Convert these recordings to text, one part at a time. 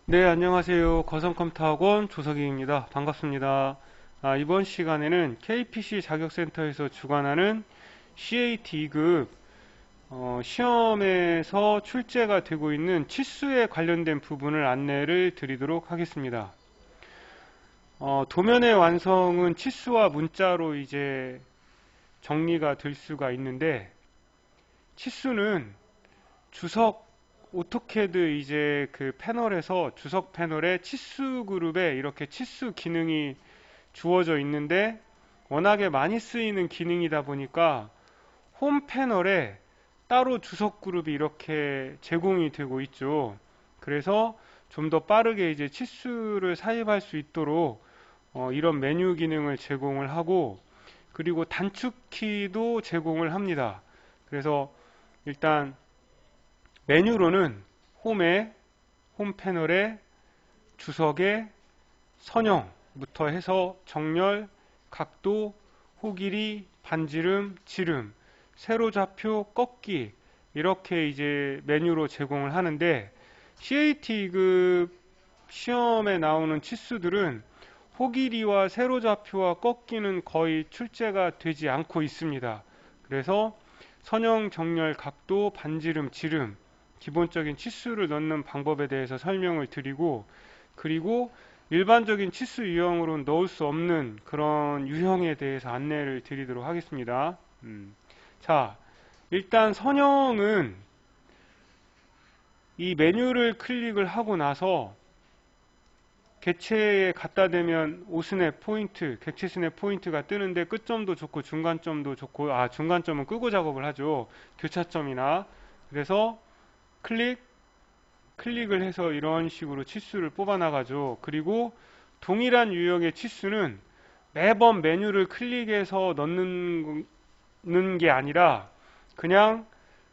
네, 안녕하세요. 거성컴퓨터학원 조석희입니다. 반갑습니다. 이번 시간에는 KPC 자격센터에서 주관하는 CAT 2급 시험에서 출제가 되고 있는 치수에 관련된 부분을 안내를 드리도록 하겠습니다. 도면의 완성은 치수와 문자로 이제 정리가 될 수가 있는데, 치수는 주석 오토캐드 이제 그 패널에서 주석 패널에 치수 그룹에 이렇게 치수 기능이 주어져 있는데, 워낙에 많이 쓰이는 기능이다 보니까 홈 패널에 따로 주석 그룹이 이렇게 제공이 되고 있죠. 그래서 좀 더 빠르게 이제 치수를 삽입할 수 있도록 이런 메뉴 기능을 제공을 하고, 그리고 단축키도 제공을 합니다. 그래서 일단 메뉴로는 홈 패널에 주석에 선형부터 해서 정렬, 각도, 호길이, 반지름, 지름, 세로좌표, 꺾기 이렇게 이제 메뉴로 제공을 하는데, CAT급 시험에 나오는 치수들은 호길이와 세로좌표와 꺾기는 거의 출제가 되지 않고 있습니다. 그래서 선형, 정렬, 각도, 반지름, 지름 기본적인 치수를 넣는 방법에 대해서 설명을 드리고, 그리고 일반적인 치수 유형으로는 넣을 수 없는 그런 유형에 대해서 안내를 드리도록 하겠습니다. 자, 일단 선형은 이 메뉴를 클릭을 하고 나서 객체에 갖다 대면 오스냅 포인트, 객체 스냅 포인트가 뜨는데, 끝점도 좋고 중간점도 좋고, 중간점은 끄고 작업을 하죠. 교차점이나. 그래서 클릭을 해서 이런 식으로 치수를 뽑아 나가죠. 그리고 동일한 유형의 치수는 매번 메뉴를 클릭해서 넣는 게 아니라, 그냥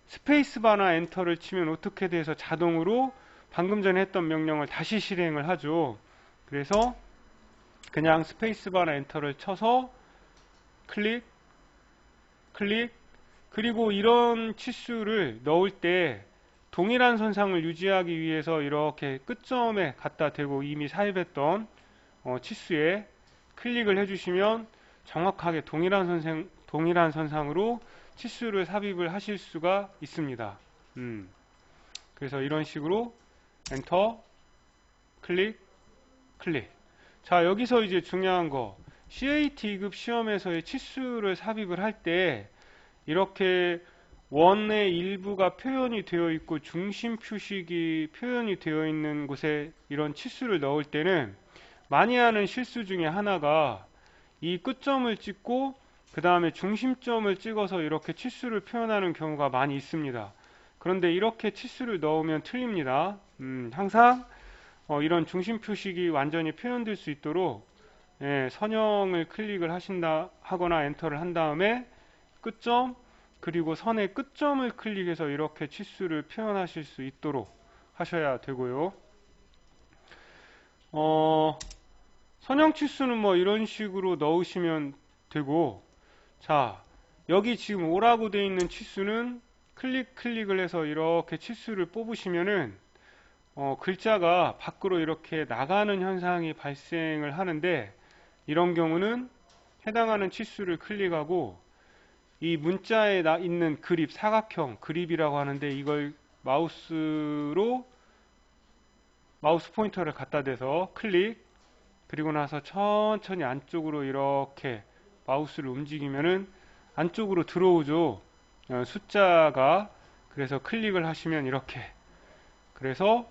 스페이스바나 엔터를 치면 오토캐드에서 자동으로 방금 전에 했던 명령을 다시 실행을 하죠. 그래서 그냥 스페이스바나 엔터를 쳐서 클릭, 클릭, 그리고 이런 치수를 넣을 때 동일한 선상을 유지하기 위해서 이렇게 끝점에 갖다 대고 이미 삽입했던 치수에 클릭을 해주시면 정확하게 동일한 선상으로 치수를 삽입을 하실 수가 있습니다. 그래서 이런 식으로 엔터, 클릭, 클릭. 자, 여기서 이제 중요한 거, CAT급 시험에서의 치수를 삽입을 할 때 이렇게 원의 일부가 표현이 되어 있고 중심 표식이 표현이 되어 있는 곳에 이런 치수를 넣을 때는 많이 하는 실수 중에 하나가, 이 끝점을 찍고 그 다음에 중심점을 찍어서 이렇게 치수를 표현하는 경우가 많이 있습니다. 그런데 이렇게 치수를 넣으면 틀립니다. 항상 이런 중심 표식이 완전히 표현될 수 있도록 선형을 클릭을 하거나 엔터를 한 다음에 끝점, 그리고 선의 끝점을 클릭해서 이렇게 치수를 표현하실 수 있도록 하셔야 되고요. 선형 치수는 뭐 이런 식으로 넣으시면 되고, 자, 여기 지금 오라고 되어 있는 치수는 클릭을 해서 이렇게 치수를 뽑으시면은 글자가 밖으로 이렇게 나가는 현상이 발생을 하는데, 이런 경우는 해당하는 치수를 클릭하고 이 문자에 있는 그립, 사각형 그립이라고 하는데, 이걸 마우스 포인터를 갖다 대서 클릭, 그리고 나서 천천히 안쪽으로 이렇게 마우스를 움직이면은 안쪽으로 들어오죠. 숫자가. 그래서 클릭을 하시면 이렇게, 그래서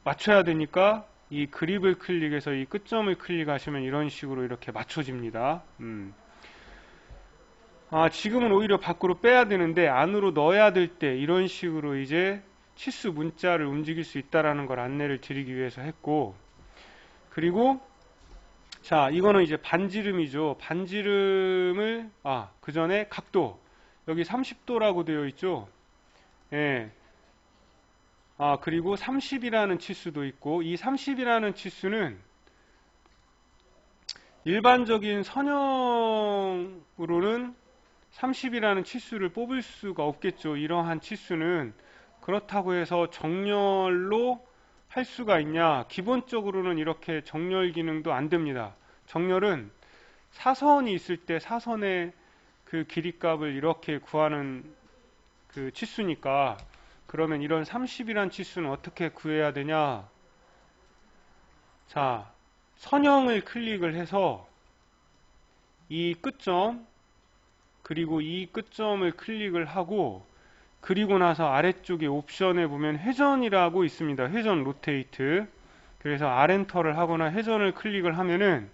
맞춰야 되니까 이 그립을 클릭해서 이 끝점을 클릭하시면 이런 식으로 이렇게 맞춰집니다. 지금은 오히려 밖으로 빼야 되는데 안으로 넣어야 될 때 이런 식으로 이제 치수 문자를 움직일 수 있다라는 걸 안내를 드리기 위해서 했고, 그리고 자, 이거는 이제 반지름이죠. 반지름을, 그 전에 각도. 여기 30도라고 되어 있죠. 예. 그리고 30이라는 치수도 있고, 이 30이라는 치수는 일반적인 선형으로는 30이라는 치수를 뽑을 수가 없겠죠. 이러한 치수는. 그렇다고 해서 정렬로 할 수가 있냐? 기본적으로는 이렇게 정렬 기능도 안 됩니다. 정렬은 사선이 있을 때 사선의 그 길이값을 이렇게 구하는 그 치수니까, 그러면 이런 30이란 치수는 어떻게 구해야 되냐? 자, 선형을 클릭을 해서 이 끝점 그리고 이 끝점을 클릭을 하고, 그리고 나서 아래쪽에 옵션에 보면 회전이라고 있습니다. 회전 로테이트. 그래서 R엔터를 하거나 회전을 클릭을 하면은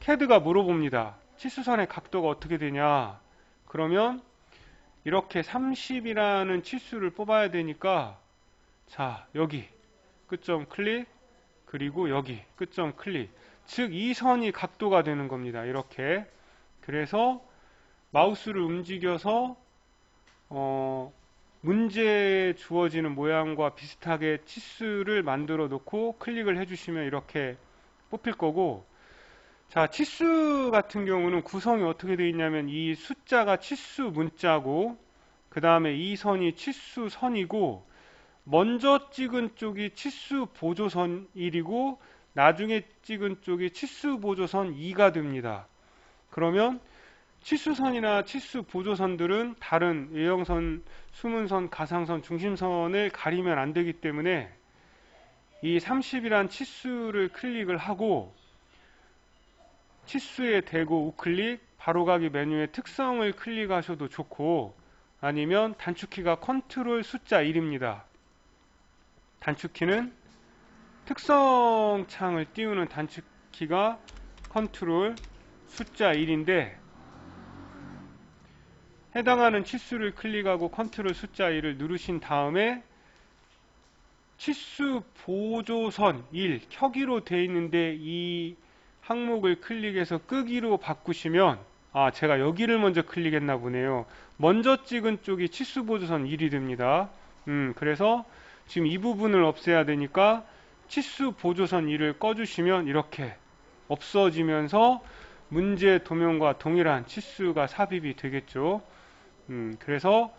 CAD가 물어봅니다. 치수선의 각도가 어떻게 되냐? 그러면 이렇게 30이라는 치수를 뽑아야 되니까, 자, 여기 끝점 클릭, 그리고 여기 끝점 클릭. 즉, 이 선이 각도가 되는 겁니다. 이렇게. 그래서 마우스를 움직여서 문제에 주어지는 모양과 비슷하게 치수를 만들어 놓고 클릭을 해주시면 이렇게 뽑힐 거고, 자, 치수 같은 경우는 구성이 어떻게 되어 있냐면, 이 숫자가 치수 문자고, 그 다음에 이 선이 치수 선이고, 먼저 찍은 쪽이 치수 보조선 1이고 나중에 찍은 쪽이 치수 보조선 2가 됩니다. 그러면 치수선이나 치수 보조선들은 다른 외형선, 수문선, 가상선, 중심선을 가리면 안 되기 때문에 이 30이란 치수를 클릭을 하고, 치수에 대고 우클릭, 바로가기 메뉴의 특성을 클릭하셔도 좋고, 아니면 단축키가 컨트롤 숫자 1입니다. 단축키는 특성 창을 띄우는 단축키가 컨트롤 숫자 1인데, 해당하는 치수를 클릭하고 컨트롤 숫자 1을 누르신 다음에 치수 보조선 1, 켜기로 되어 있는데 이 항목을 클릭해서 끄기로 바꾸시면, 아, 제가 여기를 먼저 클릭했나 보네요. 먼저 찍은 쪽이 치수 보조선 1이 됩니다. 그래서 지금 이 부분을 없애야 되니까 치수 보조선 1을 꺼주시면 이렇게 없어지면서 문제 도면과 동일한 치수가 삽입이 되겠죠. 그래서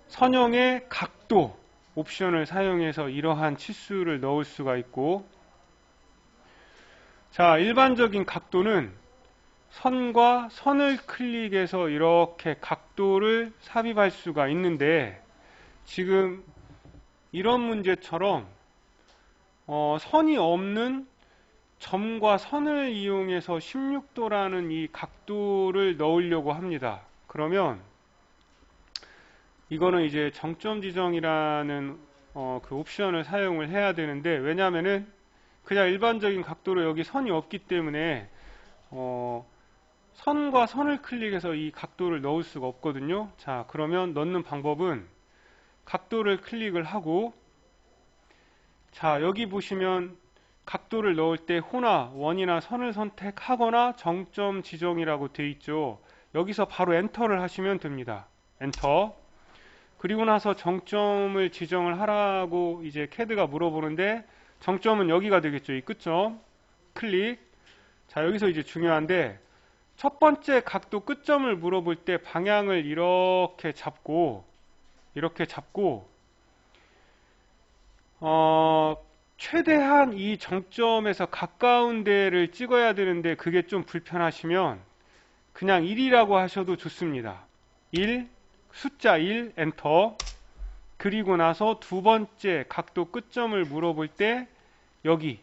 선형의 각도 옵션을 사용해서 이러한 치수를 넣을 수가 있고, 자, 일반적인 각도는 선과 선을 클릭해서 이렇게 각도를 삽입할 수가 있는데, 지금 이런 문제처럼 선이 없는 점과 선을 이용해서 16도라는 이 각도를 넣으려고 합니다. 그러면 이거는 이제 정점 지정이라는 그 옵션을 사용을 해야 되는데, 왜냐하면은 그냥 일반적인 각도로 여기 선이 없기 때문에 선과 선을 클릭해서 이 각도를 넣을 수가 없거든요. 자, 그러면 넣는 방법은 각도를 클릭을 하고, 자, 여기 보시면 각도를 넣을 때 호나 원이나 선을 선택하거나 정점 지정이라고 되어 있죠. 여기서 바로 엔터를 하시면 됩니다. 엔터. 그리고 나서 정점을 지정을 하라고 이제 CAD가 물어보는데, 정점은 여기가 되겠죠. 이 끝점 클릭. 자, 여기서 이제 중요한데, 첫 번째 각도 끝점을 물어볼 때 방향을 이렇게 잡고 최대한 이 정점에서 가까운 데를 찍어야 되는데, 그게 좀 불편하시면 그냥 1이라고 하셔도 좋습니다. 1, 숫자 1, 엔터. 그리고 나서 두 번째 각도 끝점을 물어볼 때 여기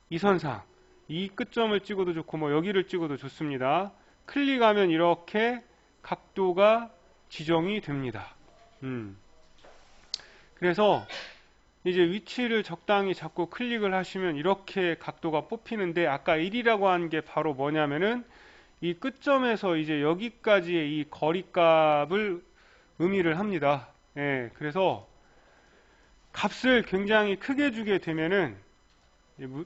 이 선상, 이 끝점을 찍어도 좋고 뭐 여기를 찍어도 좋습니다. 클릭하면 이렇게 각도가 지정이 됩니다. 그래서 이제 위치를 적당히 잡고 클릭을 하시면 이렇게 각도가 뽑히는데, 아까 1이라고 한 게 바로 뭐냐면은 이 끝점에서 이제 여기까지의 이 거리값을 의미를 합니다. 예, 그래서 값을 굉장히 크게 주게 되면은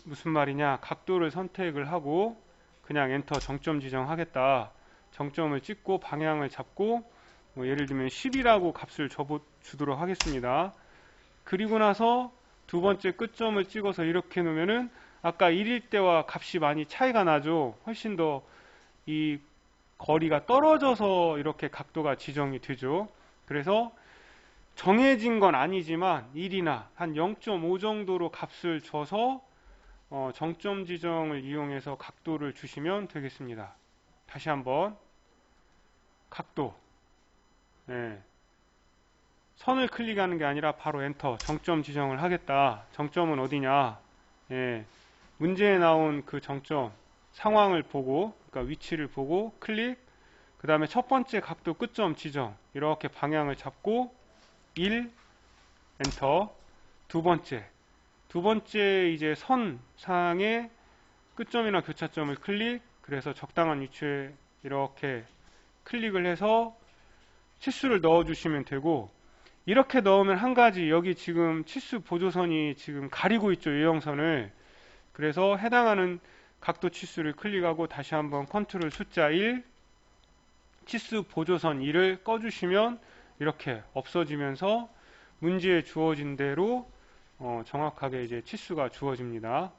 무슨 말이냐, 각도를 선택을 하고 그냥 엔터 정점 지정하겠다. 정점을 찍고 방향을 잡고 뭐 예를 들면 10이라고 값을 주도록 하겠습니다. 그리고 나서 두 번째 끝점을 찍어서 이렇게 놓으면은 아까 1일 때와 값이 많이 차이가 나죠. 훨씬 더 이 거리가 떨어져서 이렇게 각도가 지정이 되죠. 그래서 정해진 건 아니지만 1이나 한 0.5 정도로 값을 줘서 정점 지정을 이용해서 각도를 주시면 되겠습니다. 다시 한번 각도, 네. 선을 클릭하는 게 아니라 바로 엔터, 정점 지정을 하겠다. 정점은 어디냐? 예, 문제에 나온 그 정점 상황을 보고, 그러니까 위치를 보고 클릭, 그 다음에 첫 번째 각도 끝점 지정, 이렇게 방향을 잡고 1, 엔터. 두 번째 이제 선상의 끝점이나 교차점을 클릭, 그래서 적당한 위치에 이렇게 클릭을 해서 치수를 넣어 주시면 되고, 이렇게 넣으면 한 가지, 여기 지금 치수 보조선이 지금 가리고 있죠, 유형선을. 그래서 해당하는 각도 치수를 클릭하고 다시 한번 컨트롤 숫자 1, 치수 보조선 2를 꺼주시면 이렇게 없어지면서 문제에 주어진 대로 정확하게 이제 치수가 주어집니다.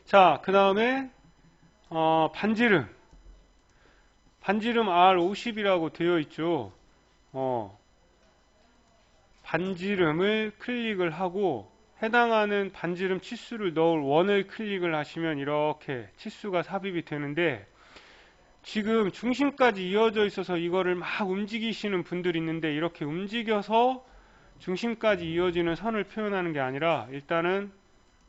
자, 그 다음에 반지름 R50이라고 되어 있죠. 반지름을 클릭을 하고 해당하는 반지름 치수를 넣을 원을 클릭을 하시면 이렇게 치수가 삽입이 되는데, 지금 중심까지 이어져 있어서 이거를 막 움직이시는 분들이 있는데, 이렇게 움직여서 중심까지 이어지는 선을 표현하는 게 아니라 일단은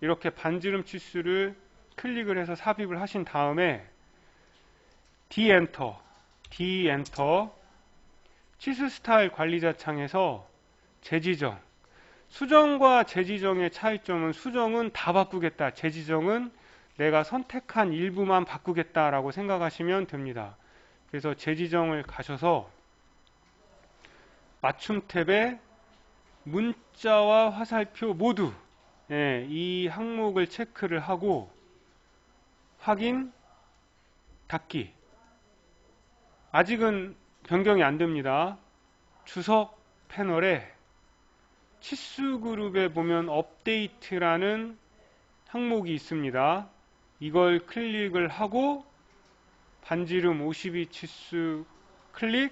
이렇게 반지름 치수를 클릭을 해서 삽입을 하신 다음에 D 엔터, 치수 스타일 관리자 창에서 재지정, 수정과 재지정의 차이점은, 수정은 다 바꾸겠다, 재지정은 내가 선택한 일부만 바꾸겠다라고 생각하시면 됩니다. 그래서 재지정을 가셔서 맞춤 탭에 문자와 화살표 모두, 이 항목을 체크를 하고 확인, 닫기. 아직은 변경이 안 됩니다. 주석 패널에 치수 그룹에 보면 업데이트라는 항목이 있습니다. 이걸 클릭을 하고 반지름 52 치수 클릭,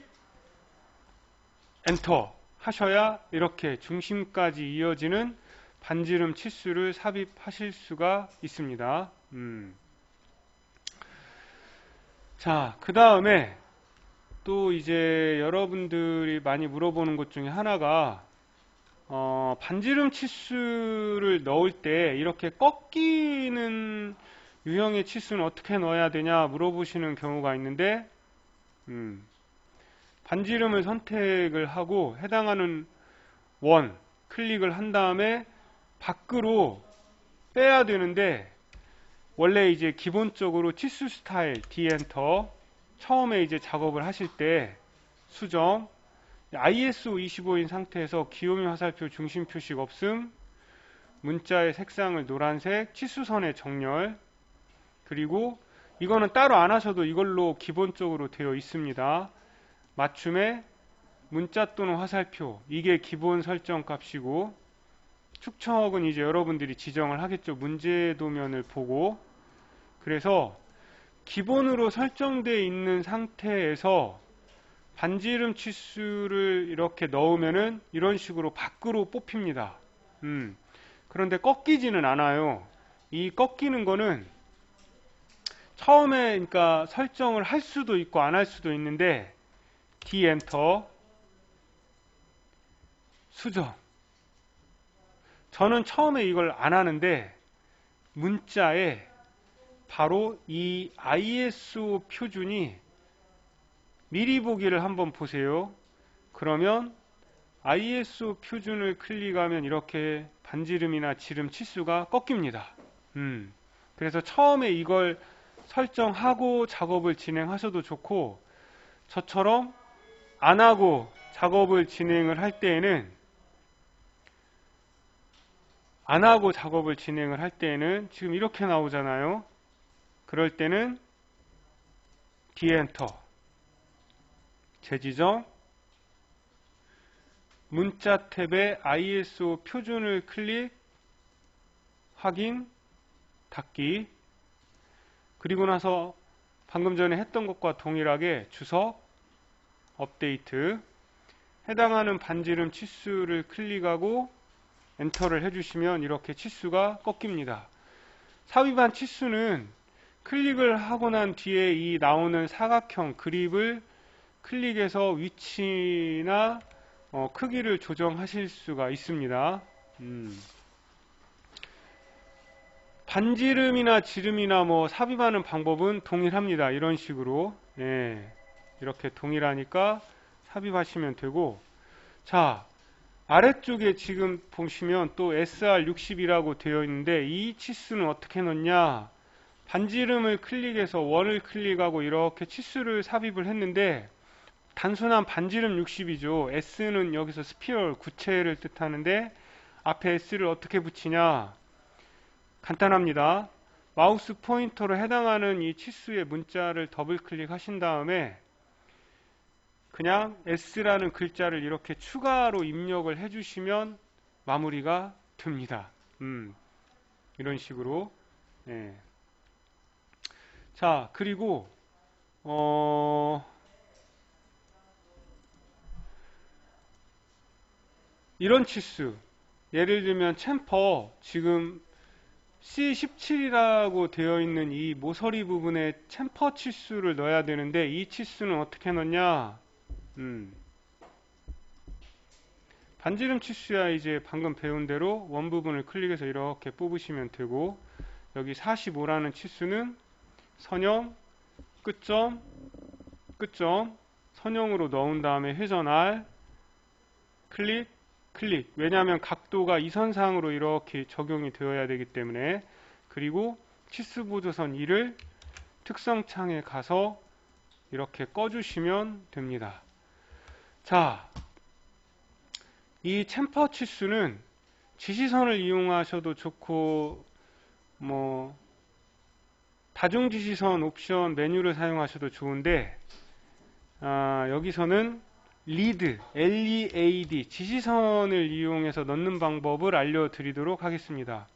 엔터 하셔야 이렇게 중심까지 이어지는 반지름 치수를 삽입하실 수가 있습니다. 자, 그 다음에 또 이제 여러분들이 많이 물어보는 것 중에 하나가 반지름 치수를 넣을 때 이렇게 꺾이는 유형의 치수는 어떻게 넣어야 되냐 물어보시는 경우가 있는데, 반지름을 선택을 하고 해당하는 원 클릭을 한 다음에 밖으로 빼야 되는데, 원래 이제 기본적으로 치수 스타일 D 엔터 처음에 이제 작업을 하실 때 수정 ISO 25인 상태에서 귀요미 화살표 중심 표식 없음, 문자의 색상을 노란색, 치수선의 정렬, 그리고 이거는 따로 안 하셔도 이걸로 기본적으로 되어 있습니다. 맞춤에 문자 또는 화살표, 이게 기본 설정 값이고, 축척은 이제 여러분들이 지정을 하겠죠. 문제 도면을 보고. 그래서 기본으로 설정되어 있는 상태에서 반지름 치수를 이렇게 넣으면은 이런 식으로 밖으로 뽑힙니다. 그런데 꺾이지는 않아요. 이 꺾이는 거는 처음에 그러니까 설정을 할 수도 있고 안 할 수도 있는데, D 엔터 수정. 저는 처음에 이걸 안 하는데 문자에 바로 이 ISO 표준이 미리 보기를 한번 보세요. 그러면 ISO 표준을 클릭하면 이렇게 반지름이나 지름 치수가 꺾입니다. 그래서 처음에 이걸 설정하고 작업을 진행하셔도 좋고, 저처럼 안 하고 작업을 진행을 할 때에는 지금 이렇게 나오잖아요. 그럴 때는 D 엔터, 재지정, 문자 탭에 ISO 표준을 클릭, 확인, 닫기. 그리고 나서 방금 전에 했던 것과 동일하게 주석, 업데이트, 해당하는 반지름 치수를 클릭하고 엔터를 해주시면 이렇게 치수가 꺾입니다. 삽입한 치수는 클릭을 하고 난 뒤에 이 나오는 사각형 그립을 클릭해서 위치나 크기를 조정하실 수가 있습니다. 반지름이나 지름이나 삽입하는 방법은 동일합니다. 이런 식으로 이렇게 동일하니까 삽입하시면 되고, 자, 아래쪽에 지금 보시면 또 SR60이라고 되어 있는데 이 치수는 어떻게 넣냐, 반지름을 클릭해서 원을 클릭하고 이렇게 치수를 삽입을 했는데 단순한 반지름 60이죠. S는 여기서 스피럴, 구체를 뜻하는데 앞에 S를 어떻게 붙이냐, 간단합니다. 마우스 포인터로 해당하는 이 치수의 문자를 더블 클릭하신 다음에 그냥 S라는 글자를 이렇게 추가로 입력을 해주시면 마무리가 됩니다. 이런 식으로. 자, 그리고 이런 치수, 예를 들면 챔퍼, 지금 C17이라고 되어 있는 이 모서리 부분에 챔퍼 치수를 넣어야 되는데 이 치수는 어떻게 넣냐, 반지름 치수야 이제 방금 배운 대로 원 부분을 클릭해서 이렇게 뽑으시면 되고, 여기 45라는 치수는 선형, 끝점, 끝점, 선형으로 넣은 다음에 회전 R, 클릭, 클릭. 왜냐하면 각도가 이선상으로 이렇게 적용이 되어야 되기 때문에. 그리고 치수 보조선 2를 특성창에 가서 이렇게 꺼주시면 됩니다. 자, 이 챔퍼 치수는 지시선을 이용하셔도 좋고 다중지시선 옵션 메뉴를 사용하셔도 좋은데, 여기서는 리드, LEAD, 지시선을 이용해서 넣는 방법을 알려드리도록 하겠습니다.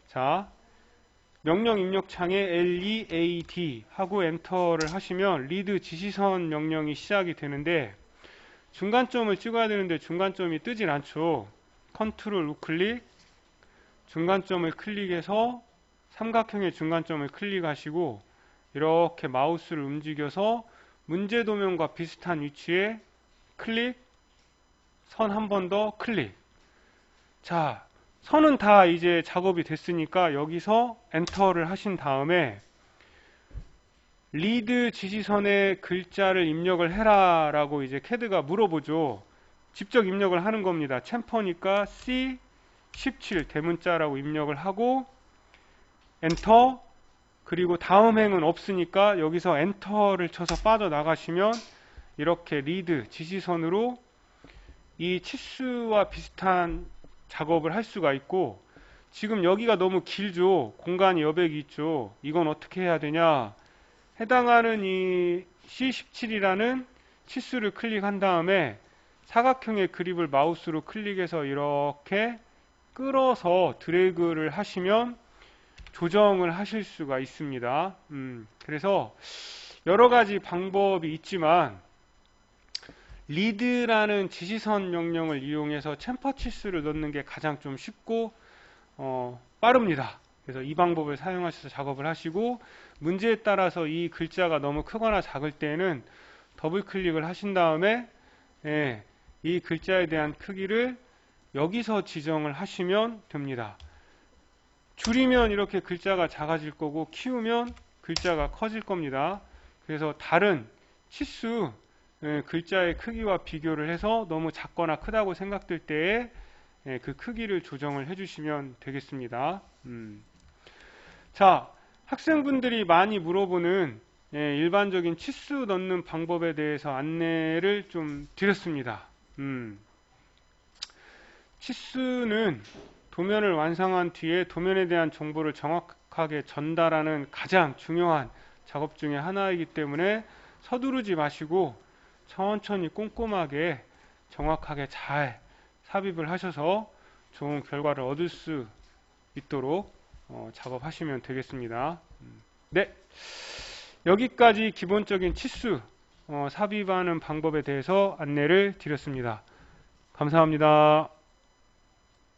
자, 명령 입력창에 LEAD 하고 엔터를 하시면 리드 지시선 명령이 시작이 되는데, 중간점을 찍어야 되는데 중간점이 뜨질 않죠. 컨트롤 우클릭, 중간점을 클릭해서 삼각형의 중간점을 클릭하시고 이렇게 마우스를 움직여서 문제 도면과 비슷한 위치에 클릭, 선 한 번 더 클릭. 자, 선은 다 이제 작업이 됐으니까 여기서 엔터를 하신 다음에 리드 지시선에 글자를 입력을 해라 라고 이제 캐드가 물어보죠. 직접 입력을 하는 겁니다. 챔퍼니까 C17 대문자라고 입력을 하고 엔터, 그리고 다음 행은 없으니까 여기서 엔터를 쳐서 빠져나가시면 이렇게 리드 지시선으로 이 치수와 비슷한 작업을 할 수가 있고, 지금 여기가 너무 길죠. 공간이 여백이 있죠. 이건 어떻게 해야 되냐, 해당하는 이 C17이라는 치수를 클릭한 다음에 사각형의 그립을 마우스로 클릭해서 이렇게 끌어서 드래그를 하시면 조정을 하실 수가 있습니다. 그래서 여러 가지 방법이 있지만 리드라는 지시선 명령을 이용해서 챔퍼 치수를 넣는 게 가장 좀 쉽고 빠릅니다. 그래서 이 방법을 사용하셔서 작업을 하시고, 문제에 따라서 이 글자가 너무 크거나 작을 때는 더블 클릭을 하신 다음에 이 글자에 대한 크기를 여기서 지정을 하시면 됩니다. 줄이면 이렇게 글자가 작아질 거고 키우면 글자가 커질 겁니다. 그래서 다른 치수, 글자의 크기와 비교를 해서 너무 작거나 크다고 생각될 때에 그 크기를 조정을 해주시면 되겠습니다. 자, 학생분들이 많이 물어보는 일반적인 치수 넣는 방법에 대해서 안내를 좀 드렸습니다. 치수는 도면을 완성한 뒤에 도면에 대한 정보를 정확하게 전달하는 가장 중요한 작업 중에 하나이기 때문에 서두르지 마시고 천천히 꼼꼼하게 정확하게 잘 삽입을 하셔서 좋은 결과를 얻을 수 있도록 작업하시면 되겠습니다. 네, 여기까지 기본적인 치수 삽입하는 방법에 대해서 안내를 드렸습니다. 감사합니다.